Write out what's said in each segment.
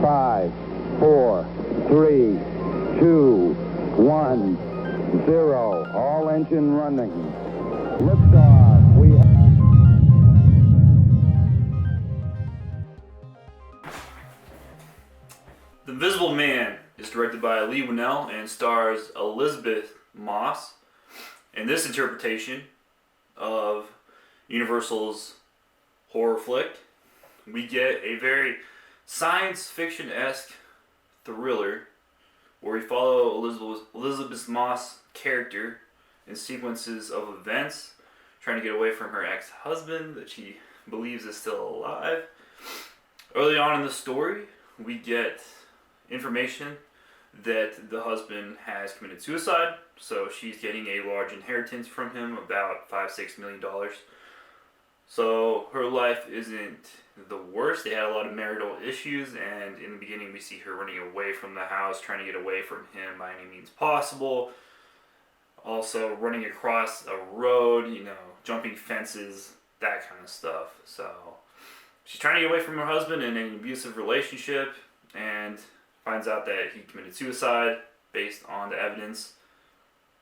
5, 4, 3, 2, 1, 0. All engine running. Liftoff. We have... The Invisible Man is directed by Lee Winnell and stars Elizabeth Moss. In this interpretation of Universal's horror flick, we get a very science fiction-esque thriller where we follow Elizabeth Moss' character in sequences of events, trying to get away from her ex-husband that she believes is still alive. Early on in the story, we get information that the husband has committed suicide, so she's getting a large inheritance from him, about $5-6 million. So her life isn't the worst. They had a lot of marital issues, and in the beginning we see her running away from the house, trying to get away from him by any means possible. Also running across a road, jumping fences, that kind of stuff. So she's trying to get away from her husband in an abusive relationship, and finds out that he committed suicide based on the evidence,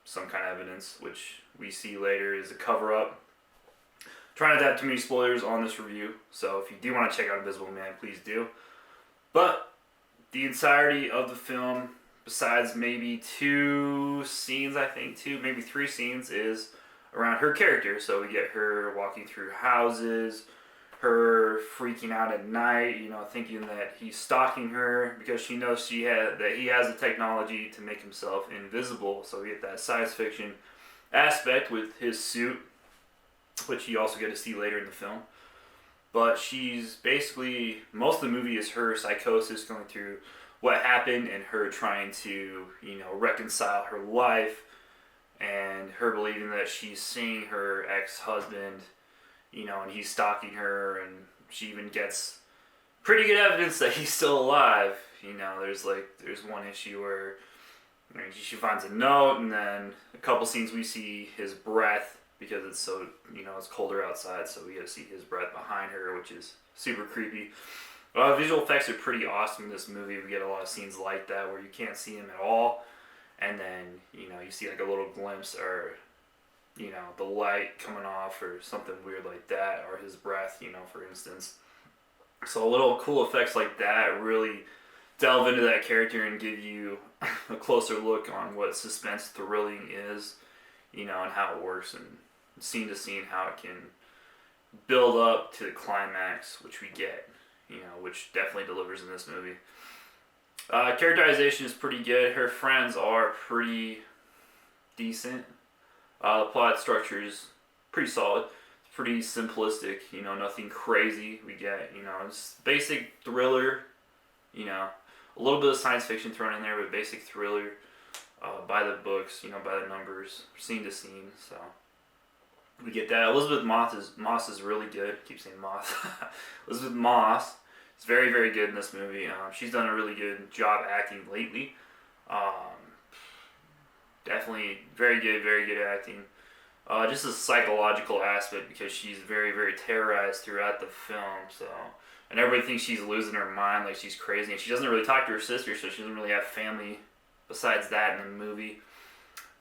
some kind of evidence, which we see later is a cover-up. Trying not to have too many spoilers on this review, so if you do want to check out Invisible Man, please do. But the entirety of the film, besides maybe maybe 3 scenes, is around her character. So we get her walking through houses, her freaking out at night, thinking that he's stalking her because she knows that he has the technology to make himself invisible. So we get that science fiction aspect with his suit, which you also get to see later in the film. But she's basically, most of the movie is her psychosis going through what happened and her trying to, reconcile her life, and her believing that she's seeing her ex-husband, and he's stalking her, and she even gets pretty good evidence that he's still alive. There's one issue where she finds a note, and then a couple scenes we see his breath because it's so, it's colder outside, so we get to see his breath behind her, which is super creepy. Visual effects are pretty awesome in this movie. We get a lot of scenes like that where you can't see him at all, and then, you see like a little glimpse or the light coming off or something weird like that, or his breath, for instance. So little cool effects like that really delve into that character and give you a closer look on what suspense thrilling is, and how it works, and scene to scene, how it can build up to the climax, which we get, which definitely delivers in this movie. Characterization is pretty good. Her friends are pretty decent. The plot structure is pretty solid. It's pretty simplistic, nothing crazy. We get, it's basic thriller, a little bit of science fiction thrown in there, but basic thriller, by the books, by the numbers, scene to scene. So we get that. Elizabeth Moss is really good. I keep saying Moss. Elizabeth Moss is very, very good in this movie. She's done a really good job acting lately. Definitely very good acting. Just a psychological aspect, because she's very, very terrorized throughout the film. So, and everybody thinks she's losing her mind, like she's crazy. And she doesn't really talk to her sister, so she doesn't really have family besides that in the movie.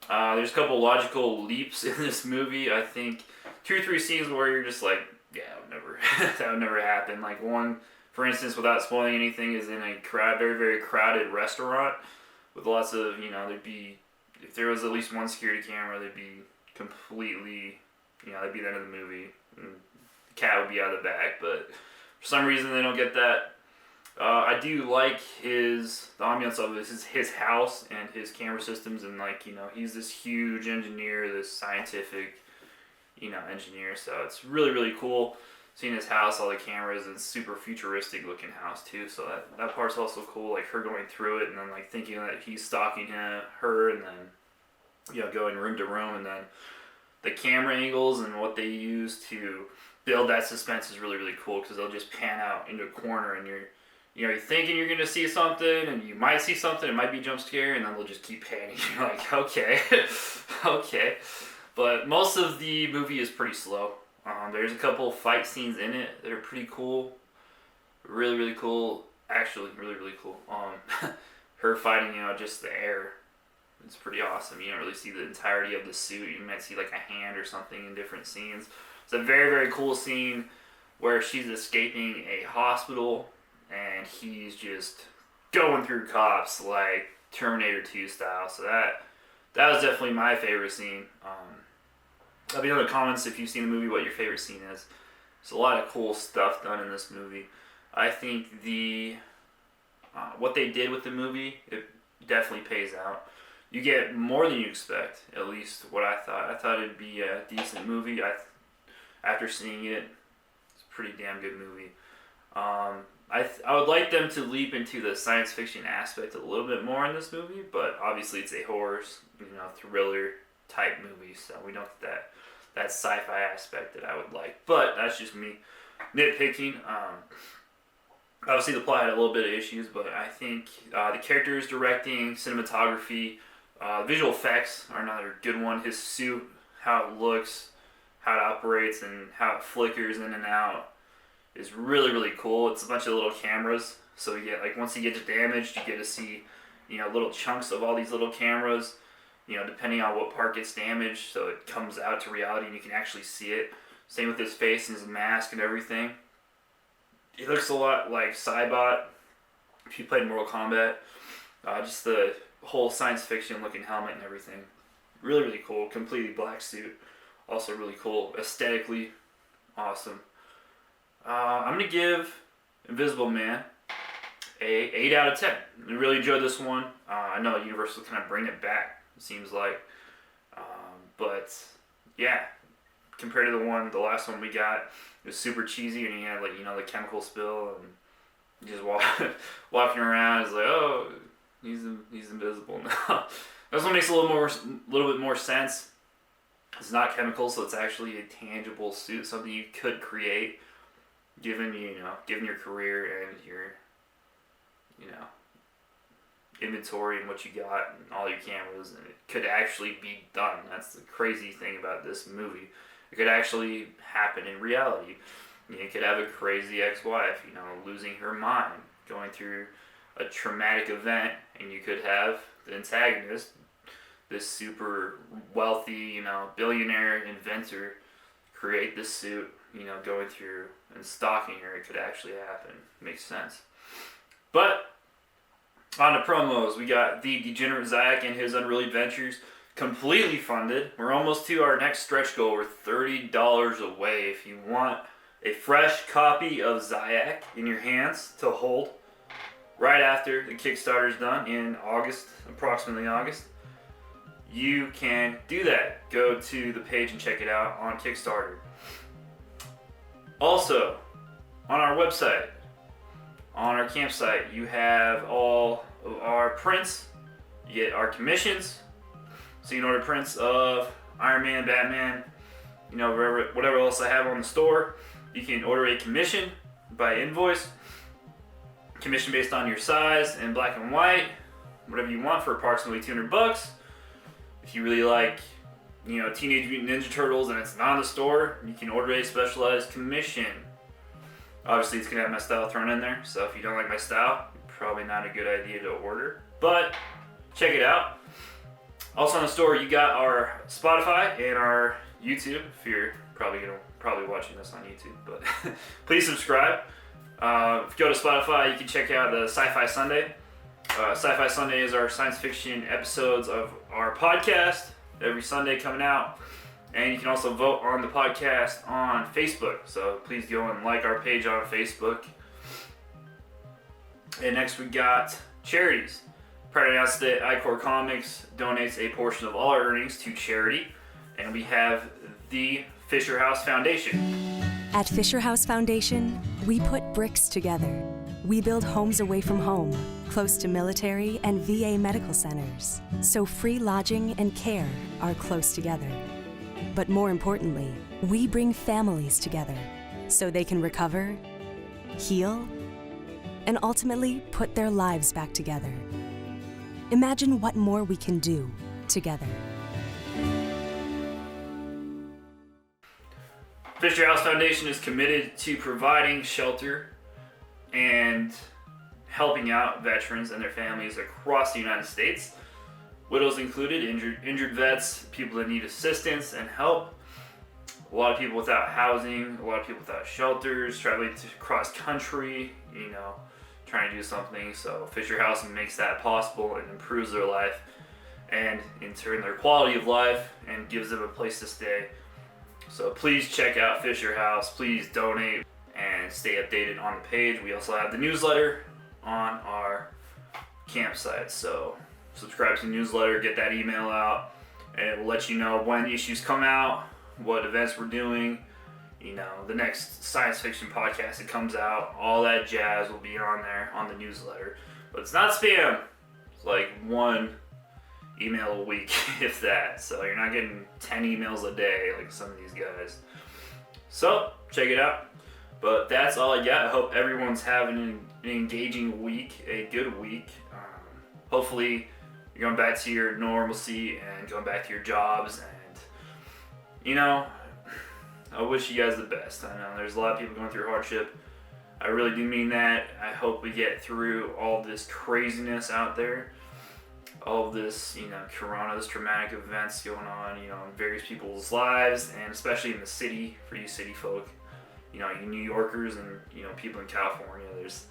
There's a couple logical leaps in this movie. I think 2 or 3 scenes where you're just like, yeah, that would never happen. Like one, for instance, without spoiling anything, is in a very, very crowded restaurant with lots of, there'd be, if there was at least one security camera, they'd be completely, that'd be the end of the movie. And the cat would be out of the bag, but for some reason they don't get that. I do like the ambiance of his house and his camera systems, and he's this huge engineer, this scientific, engineer, so it's really, really cool seeing his house, all the cameras, and super futuristic looking house too, so that part's also cool, like her going through it and then thinking that he's stalking her, and then going room to room, and then the camera angles and what they use to build that suspense is really, really cool, because they'll just pan out into a corner, and you're thinking you're going to see something, and you might see something, it might be a jump scare, and then they'll just keep panning. You're like, okay, okay. But most of the movie is pretty slow. There's a couple fight scenes in it that are pretty cool. Really, really cool actually really, really cool. Her fighting, just the air. It's pretty awesome. You don't really see the entirety of the suit. You might see like a hand or something in different scenes. It's a very, very cool scene where she's escaping a hospital and he's just going through cops like Terminator 2 style. So that was definitely my favorite scene. Let me know in the comments if you've seen the movie what your favorite scene is. There's a lot of cool stuff done in this movie. I think the what they did with the movie, it definitely pays out. You get more than you expect, at least what I thought. I thought it'd be a decent movie. After seeing it, it's a pretty damn good movie. I would like them to leap into the science fiction aspect a little bit more in this movie, but obviously it's a horror, thriller type movie, so we don't get that sci-fi aspect that I would like. But that's just me nitpicking. Obviously the plot had a little bit of issues, but I think the characters, directing, cinematography, visual effects are another good one. His suit, how it looks, how it operates, and how it flickers in and out is really, really cool. It's a bunch of little cameras, so you get, like, once he gets damaged, you get to see, little chunks of all these little cameras, depending on what part gets damaged, so it comes out to reality and you can actually see it. Same with his face and his mask and everything. He looks a lot like Cybot, if you played Mortal Kombat. Just the whole science fiction looking helmet and everything. Really, really cool. Completely black suit. Also really cool. Aesthetically awesome. I'm going to give Invisible Man a 8 out of 10. I really enjoyed this one. I know Universal kind of bring it back, it seems like. But yeah, compared to the last one we got, it was super cheesy and he had the chemical spill and just walking around. It's like, oh, he's invisible now. This one makes a little bit more sense. It's not chemical, so it's actually a tangible suit, something you could create, given your career and your inventory and what you got and all your cameras, and it could actually be done. That's the crazy thing about this movie. It could actually happen in reality. You could have a crazy ex-wife, losing her mind, going through a traumatic event, and you could have the antagonist, this super wealthy, billionaire inventor, create this suit, going through and stalking her. It could actually happen. Makes sense. But on the promos, we got the Degenerate Ziac and his Unruly Adventures, completely funded. We're almost to our next stretch goal. We're $30 away. If you want a fresh copy of Ziac in your hands to hold right after the Kickstarter is done in August, approximately August, you can do that. Go to the page and check it out on Kickstarter. Also, on our website, on our campsite, you have all of our prints. You get our commissions. So you can order prints of Iron Man, Batman, whatever else I have on the store. You can order a commission by invoice. Commission based on your size in black and white. Whatever you want for approximately $200. If you really like, Teenage Mutant Ninja Turtles and it's not in the store, you can order a specialized commission. Obviously, it's going to have my style thrown in there, so if you don't like my style, probably not a good idea to order. But check it out. Also on the store, you got our Spotify and our YouTube, if you're probably watching this on YouTube, but please subscribe. If you go to Spotify, you can check out the Sci-Fi Sunday. Sci-Fi Sunday is our science fiction episodes of our podcast, every Sunday coming out. And you can also vote on the podcast on Facebook. So please go and like our page on Facebook. And next we got charities. Proud to announce that iCore Comics donates a portion of all our earnings to charity. And we have the Fisher House Foundation. At Fisher House Foundation, we put bricks together. We build homes away from home, close to military and VA medical centers, so free lodging and care are close together. But more importantly, we bring families together so they can recover, heal, and ultimately put their lives back together. Imagine what more we can do together. Fisher House Foundation is committed to providing shelter and helping out veterans and their families across the United States. Widows included, injured vets, people that need assistance and help. A lot of people without housing, a lot of people without shelters, traveling across country, trying to do something. So Fisher House makes that possible and improves their life, and in turn their quality of life, and gives them a place to stay. So please check out Fisher House, please donate and stay updated on the page. We also have the newsletter on our campsite, so subscribe to the newsletter, get that email out, and it will let you know when issues come out, what events we're doing, the next science fiction podcast that comes out, all that jazz will be on there on the newsletter. But it's not spam. It's like one email a week, if that. So you're not getting 10 emails a day like some of these guys. So check it out. But that's all I got. I hope everyone's having an engaging week, a good week. Hopefully you're going back to your normalcy and going back to your jobs, and I wish you guys the best. I know there's a lot of people going through hardship. I really do mean that. I hope we get through all this craziness out there, all of this, corona, this traumatic events going on, in various people's lives, and especially in the city, for you city folk, you New Yorkers and, people in California. There's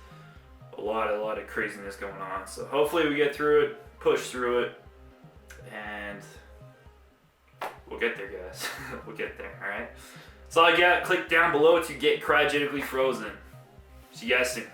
a lot of craziness going on. So hopefully we get through it, push through it, and we'll get there, guys. We'll get there, all right? That's all I got. Click down below to get cryogenically frozen. See you guys soon.